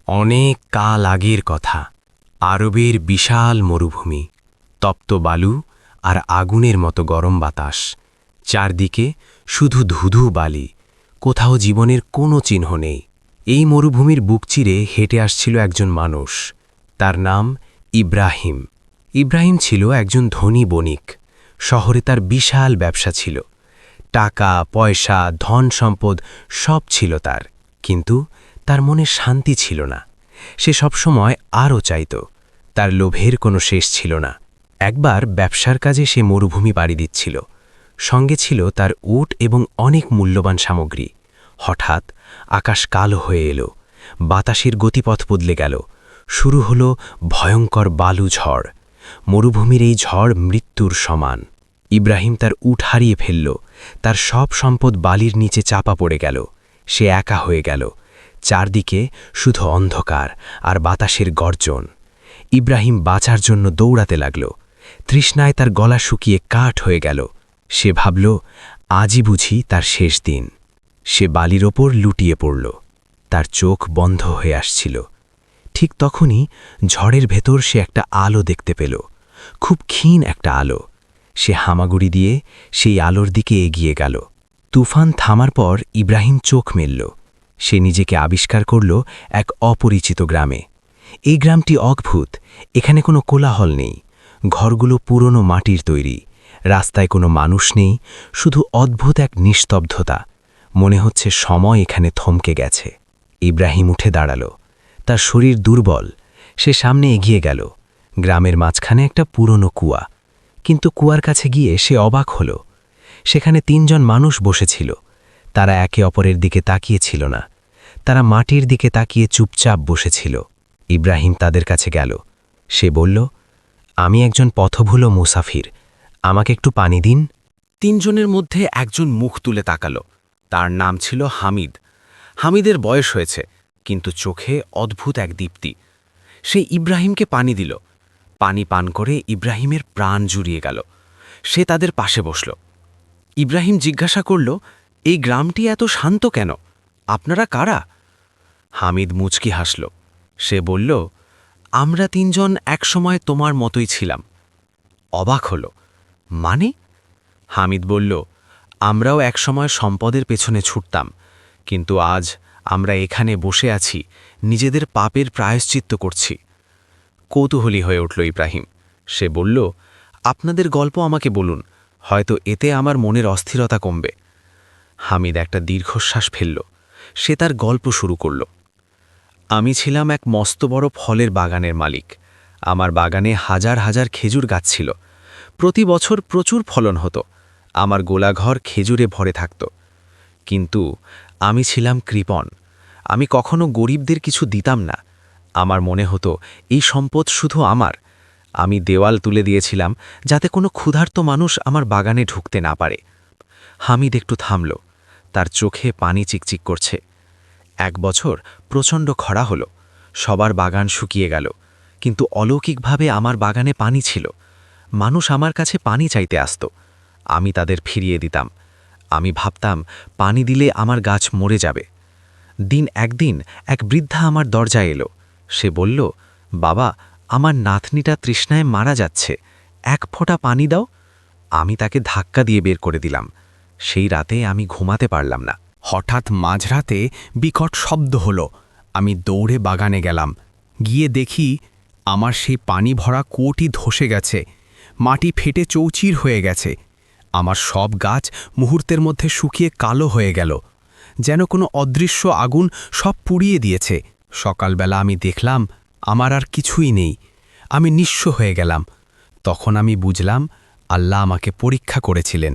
অনেক কাল আগের কথা। আরবের বিশাল মরুভূমি, তপ্ত বালু আর আগুনের মতো গরম বাতাস। চারদিকে শুধু ধুধু বালি, কোথাও জীবনের কোনো চিহ্ন নেই। এই মরুভূমির বুক চিরে হেঁটে আসছিল একজন মানুষ। তার নাম ইব্রাহিম। ইব্রাহিম ছিল একজন ধনী বণিক। শহরে তার বিশাল ব্যবসা ছিল। টাকা, পয়সা, ধন সম্পদ সব ছিল তার, কিন্তু তার মনে শান্তি ছিল না। সে সবসময় আরও চাইত। তার লোভের কোনো শেষ ছিল না। একবার ব্যবসার কাজে সে মরুভূমি পাড়ি দিচ্ছিল। সঙ্গে ছিল তার উট এবং অনেক মূল্যবান সামগ্রী। হঠাৎ আকাশ কালো হয়ে এলো, বাতাসের গতিপথ বদলে গেল। শুরু হলো ভয়ঙ্কর বালু ঝড়। মরুভূমির এই ঝড় মৃত্যুর সমান। ইব্রাহিম তার উট হারিয়ে ফেলল। তার সব সম্পদ বালির নিচে চাপা পড়ে গেল। সে একা হয়ে গেল। চারদিকে শুধু অন্ধকার আর বাতাসের গর্জন। ইব্রাহিম বাঁচার জন্য দৌড়াতে লাগল। তৃষ্ণায় তার গলা শুকিয়ে কাঠ হয়ে গেল। সে ভাবল, আজই বুঝি তার শেষ দিন। সে বালির ওপর লুটিয়ে পড়ল। তার চোখ বন্ধ হয়ে আসছিল। ঠিক তখনই ঝড়ের ভেতর সে একটা আলো দেখতে পেল, খুব ক্ষীণ একটা আলো। সে হামাগুড়ি দিয়ে সেই আলোর দিকে এগিয়ে গেল। তুফান থামার পর ইব্রাহিম চোখ মেলল। সে নিজেকে আবিষ্কার করল এক অপরিচিত গ্রামে। এই গ্রামটি অদ্ভুত। এখানে কোনো কোলাহল নেই। ঘরগুলো পুরনো মাটির তৈরি। রাস্তায় কোনো মানুষ নেই, শুধু অদ্ভুত এক নিস্তব্ধতা। মনে হচ্ছে সময় এখানে থমকে গেছে। ইব্রাহিম উঠে দাঁড়াল। তার শরীর দুর্বল। সে সামনে এগিয়ে গেল। গ্রামের মাঝখানে একটা পুরনো কুয়া। কিন্তু কুয়ার কাছে গিয়ে সে অবাক হল। সেখানে ৩ জন মানুষ বসেছিল। তারা একে অপরের দিকে তাকিয়েছিল না। তারা মাটির দিকে তাকিয়ে চুপচাপ বসেছিল। ইব্রাহিম তাদের কাছে গেল। সে বলল, আমি একজন পথভুলো মুসাফির। আমাকে একটু পানি দিন। ৩ জনের মধ্যে একজন মুখ তুলে তাকাল। তার নাম ছিল হামিদ। হামিদের বয়স হয়েছে, কিন্তু চোখে অদ্ভুত এক দীপ্তি। সে ইব্রাহিমকে পানি দিল। পানি পান করে ইব্রাহিমের প্রাণ জুড়িয়ে গেল। সে তাদের পাশে বসল। ইব্রাহিম জিজ্ঞাসা করল, এই গ্রামটি এত শান্ত কেন? আপনারা কারা? হামিদ মুচকি হাসল। সে বলল, আমরা ৩ জন একসময় তোমার মতোই ছিলাম। অবাক হল, মানে? হামিদ বলল, আমরাও একসময় সম্পদের পেছনে ছুটতাম, কিন্তু আজ আমরা এখানে বসে আছি, নিজেদের পাপের প্রায়শ্চিত্ত করছি। কৌতূহলী হয়ে উঠল ইব্রাহিম। সে বলল, আপনাদের গল্প আমাকে বলুন, হয়তো এতে আমার মনের অস্থিরতা কমবে। হামিদ একটা দীর্ঘশ্বাস ফেলল। সে তার গল্প শুরু করল। আমি ছিলাম এক মস্ত বড় ফলের বাগানের মালিক। আমার বাগানে হাজার হাজার খেজুর গাছ ছিল। প্রতি বছর প্রচুর ফলন হতো। আমার গোলাঘর খেজুরে ভরে থাকত। কিন্তু আমি ছিলাম কৃপণ। আমি কখনো গরিবদের কিছু দিতাম না। আমার মনে হতো এই সম্পদ শুধু আমার। আমি দেওয়াল তুলে দিয়েছিলাম যাতে কোনো ক্ষুধার্ত মানুষ আমার বাগানে ঢুকতে না পারে। হামিদ একটু থামল। তার চোখে পানি চিকচিক করছে। এক বছর প্রচণ্ড খরা হলো। সবার বাগান শুকিয়ে গেল, কিন্তু অলৌকিকভাবে আমার বাগানে পানি ছিল। মানুষ আমার কাছে পানি চাইতে আসত। আমি তাদের ফিরিয়ে দিতাম। আমি ভাবতাম পানি দিলে আমার গাছ মরে যাবে। একদিন এক বৃদ্ধা আমার দরজায় এলো। সে বলল, বাবা, আমার নাতনিটা তৃষ্ণায় মারা যাচ্ছে, এক ফোঁটা পানি দাও। আমি তাকে ধাক্কা দিয়ে বের করে দিলাম। সেই রাতে আমি ঘুমাতে পারলাম না। হঠাৎ মাঝরাতে বিকট শব্দ হলো। আমি দৌড়ে বাগানে গেলাম। গিয়ে দেখি আমার সেই পানি ভরা কুয়োটি ধসে গেছে। মাটি ফেটে চৌচির হয়ে গেছে। আমার সব গাছ মুহূর্তের মধ্যে শুকিয়ে কালো হয়ে গেল, যেন কোনো অদৃশ্য আগুন সব পুড়িয়ে দিয়েছে। সকালবেলা আমি দেখলাম আমার আর কিছুই নেই। আমি নিঃস্ব হয়ে গেলাম। তখন আমি বুঝলাম আল্লাহ আমাকে পরীক্ষা করেছিলেন।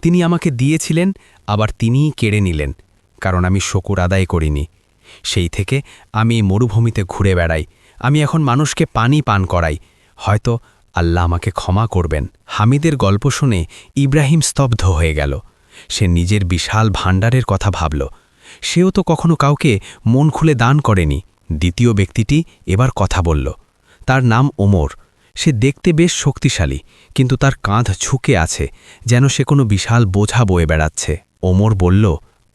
তিনি আমাকে দিয়েছিলেন, আবার তিনিই কেড়ে নিলেন, কারণ আমি শুকর আদায় করিনি। সেই থেকে আমি মরুভূমিতে ঘুরে বেড়াই। আমি এখন মানুষকে পানি পান করাই। হয়তো আল্লাহ আমাকে ক্ষমা করবেন। হামিদের গল্প শুনে ইব্রাহিম স্তব্ধ হয়ে গেল। সে নিজের বিশাল ভাণ্ডারের কথা ভাবল। সেও তো কখনো কাউকে মন খুলে দান করেনি। দ্বিতীয় ব্যক্তিটি এবার কথা বলল। তার নাম ওমর। সে দেখতে বেশ শক্তিশালী, কিন্তু তার কাঁধ ঝুঁকে আছে, যেন সে কোনো বিশাল বোঝা বয়ে বেড়াচ্ছে। ওমর বলল,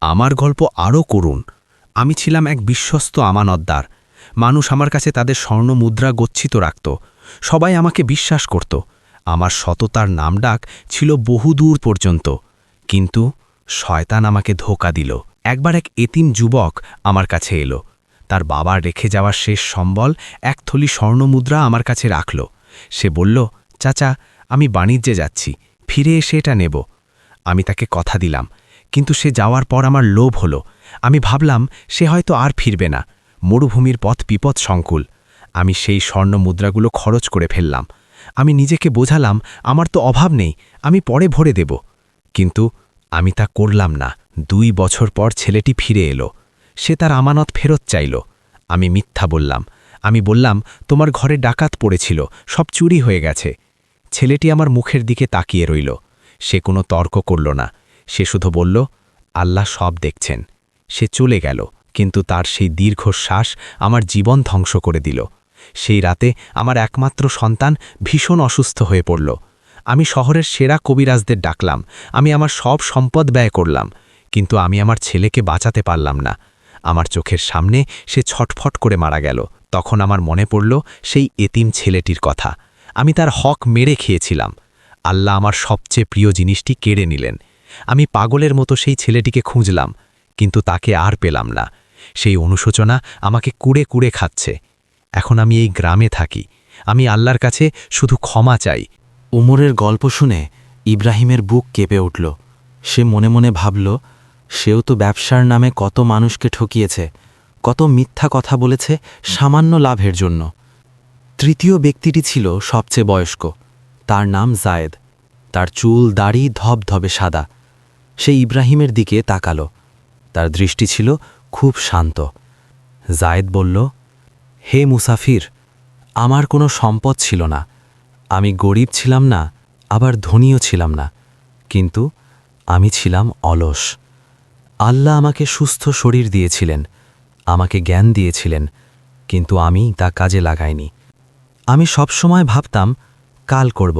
আমার গল্প আরও করুন। আমি ছিলাম এক বিশ্বস্ত আমানতদার। মানুষ আমার কাছে তাদের স্বর্ণ মুদ্রা গচ্ছিত রাখত। সবাই আমাকে বিশ্বাস করত। আমার সততার নামডাক ছিল বহুদূর পর্যন্ত। কিন্তু শয়তান আমাকে ধোঁকা দিল। একবার এক এতিম যুবক আমার কাছে এলো। তার বাবার রেখে যাওয়ার শেষ সম্বল এক থলি স্বর্ণমুদ্রা আমার কাছে রাখল। সে বলল, চাচা, আমি বাণিজ্যে যাচ্ছি, ফিরে এসে এটা নেব। আমি তাকে কথা দিলাম, কিন্তু সে যাওয়ার পর আমার লোভ হলো। আমি ভাবলাম সে হয়তো আর ফিরবে না। মরুভূমির পথ বিপদ সংকুল। আমি সেই স্বর্ণ মুদ্রাগুলো খরচ করে ফেললাম। আমি নিজেকে বোঝালাম আমার তো অভাব নেই, আমি পরে ভরে দেব। কিন্তু আমি তা করলাম না। 2 বছর পর ছেলেটি ফিরে এলো। সে তার আমানত ফেরত চাইল। আমি মিথ্যা বললাম। আমি বললাম, তোমার ঘরে ডাকাত পড়েছিল, সব চুরি হয়ে গেছে। ছেলেটি আমার মুখের দিকে তাকিয়ে রইল। সে কোনো তর্ক করল না। সে শুধু বলল, আল্লাহ সব দেখছেন। সে চলে গেল, কিন্তু তার সেই দীর্ঘশ্বাস আমার জীবন ধ্বংস করে দিল। সেই রাতে আমার একমাত্র সন্তান ভীষণ অসুস্থ হয়ে পড়ল। আমি শহরের সেরা কবিরাজদের ডাকলাম, আমি আমার সব সম্পদ ব্যয় করলাম, কিন্তু আমি আমার ছেলেকে বাঁচাতে পারলাম না। আমার চোখের সামনে সে ছটফট করে মারা গেল। তখন আমার মনে পড়ল সেই এতিম ছেলেটির কথা। আমি তার হক মেরে খেয়েছিলাম। আল্লাহ আমার সবচেয়ে প্রিয় জিনিসটি কেড়ে নিলেন। আমি পাগলের মতো সেই ছেলেটিকে খুঁজলাম, কিন্তু তাকে আর পেলাম না। সেই অনুশোচনা আমাকে কুড়ে কুড়ে খাচ্ছে। এখন আমি এই গ্রামে থাকি। আমি আল্লাহর কাছে শুধু ক্ষমা চাই। উমরের গল্প শুনে ইব্রাহিমের বুক কেঁপে উঠল। সে মনে মনে ভাবল, সেও তো ব্যবসার নামে কত মানুষকে ঠকিয়েছে, কত মিথ্যা কথা বলেছে সামান্য লাভের জন্য। তৃতীয় ব্যক্তিটি ছিল সবচেয়ে বয়স্ক। তার নাম জায়েদ। তার চুল দাড়ি ধবধবে সাদা। সে ইব্রাহিমের দিকে তাকালো। তার দৃষ্টি ছিল খুব শান্ত। জায়েদ বলল, হে মুসাফির, আমার কোনো সম্পদ ছিল না। আমি গরিব ছিলাম না, আবার ধনীও ছিলাম না, কিন্তু আমি ছিলাম অলস। আল্লাহ আমাকে সুস্থ শরীর দিয়েছিলেন, আমাকে জ্ঞান দিয়েছিলেন, কিন্তু আমি তা কাজে লাগাইনি। আমি সবসময় ভাবতাম কাল করব,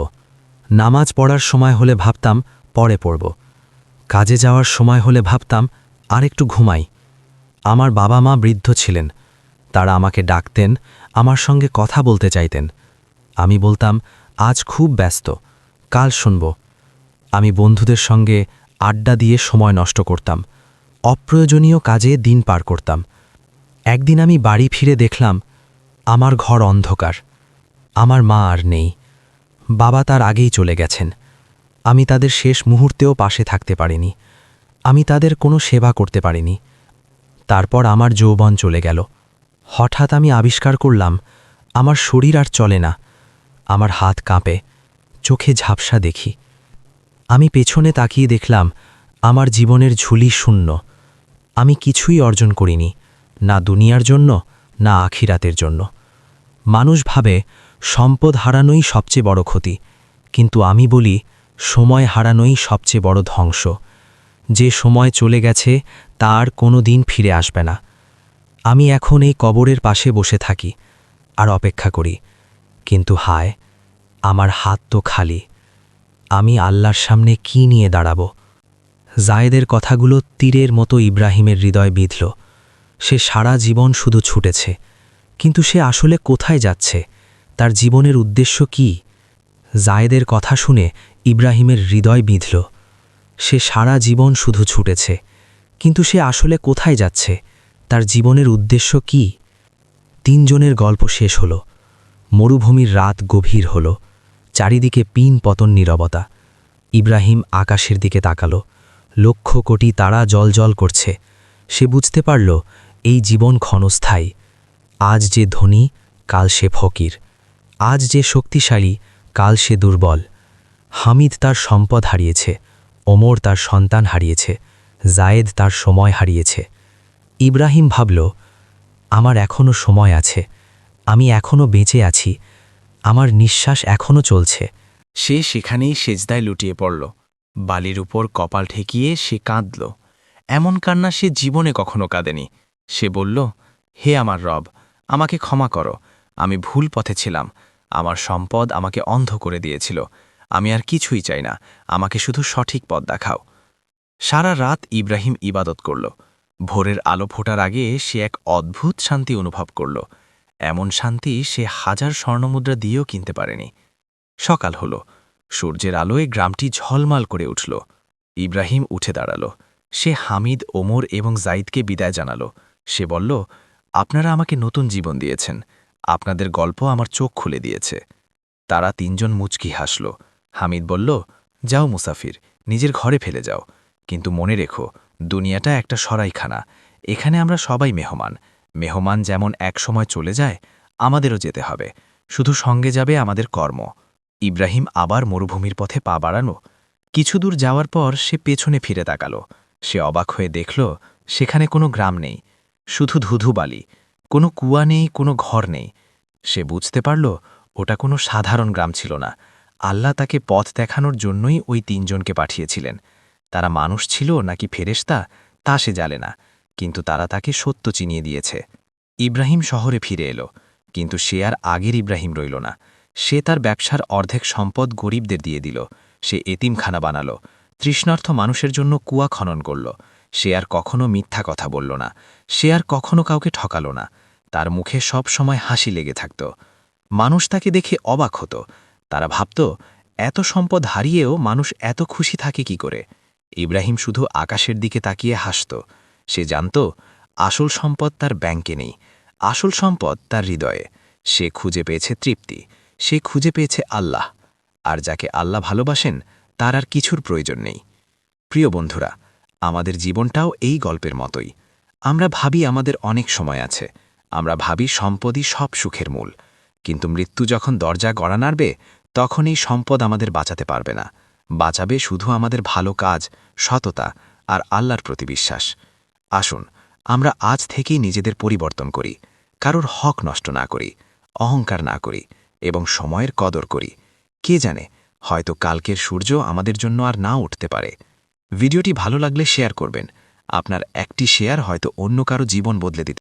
নামাজ পড়ার সময় হলে ভাবতাম পরে পড়ব, কাজে যাওয়ার সময় হলে ভাবতাম আরেকটু ঘুমাই। আমার বাবা মা বৃদ্ধ ছিলেন। তারা আমাকে ডাকতেন, আমার সঙ্গে কথা বলতে চাইতেন। আমি বলতাম, আজ খুব ব্যস্ত, কাল শুনব। আমি বন্ধুদের সঙ্গে আড্ডা দিয়ে সময় নষ্ট করতাম, অপ্রয়োজনীয় কাজে দিন পার করতাম। একদিন আমি বাড়ি ফিরে দেখলাম আমার ঘর অন্ধকার। আমার মা আর নেই, বাবা তার আগেই চলে গেছেন। আমি তাদের শেষ মুহূর্তেও পাশে থাকতে পারিনি। আমি তাদের কোনো সেবা করতে পারিনি। তারপর আমার যৌবন চলে গেল। হঠাৎ আমি আবিষ্কার করলাম আমার শরীর আর চলে না। আমার হাত কাঁপে, চোখে ঝাপসা দেখি। আমি পেছনে তাকিয়ে দেখলাম আমার জীবনের ঝুলি শূন্য। আমি কিছুই অর্জন করিনি, না দুনিয়ার জন্য, না আখিরাতের জন্য। মানুষ ভাবে সম্পদ হারানোই সবচেয়ে বড় ক্ষতি, কিন্তু আমি বলি সময় হারানোই সবচেয়ে বড় ধ্বংস। যে সময় চলে গেছে তার কোনো দিন ফিরে আসবে না। আমি এখন এই কবরের পাশে বসে থাকি আর অপেক্ষা করি, কিন্তু হায়, আমার হাত তো খালি। আমি আল্লাহর সামনে কি নিয়ে দাঁড়াব? জায়েদের কথাগুলো তীরের মতো ইব্রাহিমের হৃদয় বিঁধল। সে সারা জীবন শুধু ছুটেছে, কিন্তু সে আসলে কোথায় যাচ্ছে? তার জীবনের উদ্দেশ্য কি? জায়েদের কথা শুনে ইব্রাহিমের হৃদয় বিঁধল। সে সারা জীবন শুধু ছুটেছে, কিন্তু সে আসলে কোথায় যাচ্ছে? তার জীবনের উদ্দেশ্য কি? 3 জনের গল্প শেষ হল। মরুভূমির রাত গভীর হল। চারিদিকে পিন পতন নীরবতা। ইব্রাহিম আকাশের দিকে তাকালো। লক্ষ কোটি তারা জ্বলজ্বল করছে। সে বুঝতে পারল এই জীবন ক্ষণস্থায়ী। আজ যে ধনী, কাল সে ফকির। আজ যে শক্তিশালী, কাল সে দুর্বল। হামিদ তার সম্পদ হারিয়েছে, ওমর তার সন্তান হারিয়েছে, জায়েদ তার সময় হারিয়েছে। ইব্রাহিম ভাবল, আমার এখনও সময় আছে, আমি এখনও বেঁচে আছি, আমার নিঃশ্বাস এখনও চলছে। সে সেখানেই সেজদায় লুটিয়ে পড়ল। বালির উপর কপাল ঠেকিয়ে সে কাঁদল। এমন কান্না সে জীবনে কখনো কাঁদেনি। সে বলল, হে আমার রব, আমাকে ক্ষমা করো। আমি ভুল পথে ছিলাম। আমার সম্পদ আমাকে অন্ধ করে দিয়েছিল। আমি আর কিছুই চাই না, আমাকে শুধু সঠিক পথ দেখাও। সারা রাত ইব্রাহিম ইবাদত করল। ভোরের আলো ফোটার আগে সে এক অদ্ভুত শান্তি অনুভব করল। এমন শান্তি সে 1000 স্বর্ণমুদ্রা দিয়েও কিনতে পারেনি। সকাল হল, সূর্যের আলোয় গ্রামটি ঝলমাল করে উঠল। ইব্রাহিম উঠে দাঁড়াল। সে হামিদ, ওমর এবং জাইদকে বিদায় জানাল। সে বলল, আপনারা আমাকে নতুন জীবন দিয়েছেন, আপনাদের গল্প আমার চোখ খুলে দিয়েছে। তারা 3 জন মুচকি হাসল। হামিদ বলল, যাও মুসাফির, নিজের ঘরে ফেলে যাও, কিন্তু মনে রেখো, দুনিয়াটা একটা সরাইখানা, এখানে আমরা সবাই মেহমান। মেহমান যেমন এক সময় চলে যায়, আমাদেরও যেতে হবে, শুধু সঙ্গে যাবে আমাদের কর্ম। ইব্রাহিম আবার মরুভূমির পথে পা বাড়ানো। কিছু দূর যাওয়ার পর সে পেছনে ফিরে তাকাল। সে অবাক হয়ে দেখল, সেখানে কোনো গ্রাম নেই, শুধু ধুধু বালি, কোনো কুয়া নেই, কোনো ঘর নেই। সে বুঝতে পারল ওটা কোনো সাধারণ গ্রাম ছিল না। আল্লাহ তাকে পথ দেখানোর জন্যই ওই 3 জনকে পাঠিয়েছিলেন। তারা মানুষ ছিল নাকি ফেরেশতা তা সে জানে না, কিন্তু তারা তাকে সত্য চিনিয়ে দিয়েছে। ইব্রাহিম শহরে ফিরে এলো, কিন্তু সে আর আগের ইব্রাহিম রইল না। সে তার ব্যবসার অর্ধেক সম্পদ গরিবদের দিয়ে দিল। সে এতিমখানা বানালো, তৃষ্ণার্থ মানুষের জন্য কুয়া খনন করল। সে আর কখনো মিথ্যা কথা বলল না, সে আর কখনো কাউকে ঠকাল না। তার মুখে সব সময় হাসি লেগে থাকত। মানুষ তাকে দেখে অবাক হতো। তারা ভাবত, এত সম্পদ হারিয়েও মানুষ এত খুশি থাকে কি করে। ইব্রাহিম শুধু আকাশের দিকে তাকিয়ে হাসত। সে জানত, আসল সম্পদ তার ব্যাংকে নেই, আসল সম্পদ তার হৃদয়ে। সে খুঁজে পেয়েছে তৃপ্তি, সে খুঁজে পেয়েছে আল্লাহ। আর যাকে আল্লাহ ভালোবাসেন, তার আর কিছুর প্রয়োজন নেই। প্রিয় বন্ধুরা, আমাদের জীবনটাও এই গল্পের মতোই। আমরা ভাবি আমাদের অনেক সময় আছে, আমরা ভাবি সম্পদই সব সুখের মূল, কিন্তু মৃত্যু যখন দরজা গড়া নাড়বে, তখন এই সম্পদ আমাদের বাঁচাতে পারবে না। বাঁচাবে শুধু আমাদের ভালো কাজ, সততা আর আল্লাহর প্রতি বিশ্বাস। আসুন, আমরা আজ থেকেই নিজেদের পরিবর্তন করি, কারোর হক নষ্ট না করি, অহংকার না করি এবং সময়ের কদর করি। কে জানে, হয়তো কালকের সূর্য আমাদের জন্য আর না উঠতে পারে। ভিডিওটি ভালো লাগলে শেয়ার করবেন। আপনার একটি শেয়ার হয়তো অন্য কারো জীবন বদলে দিতে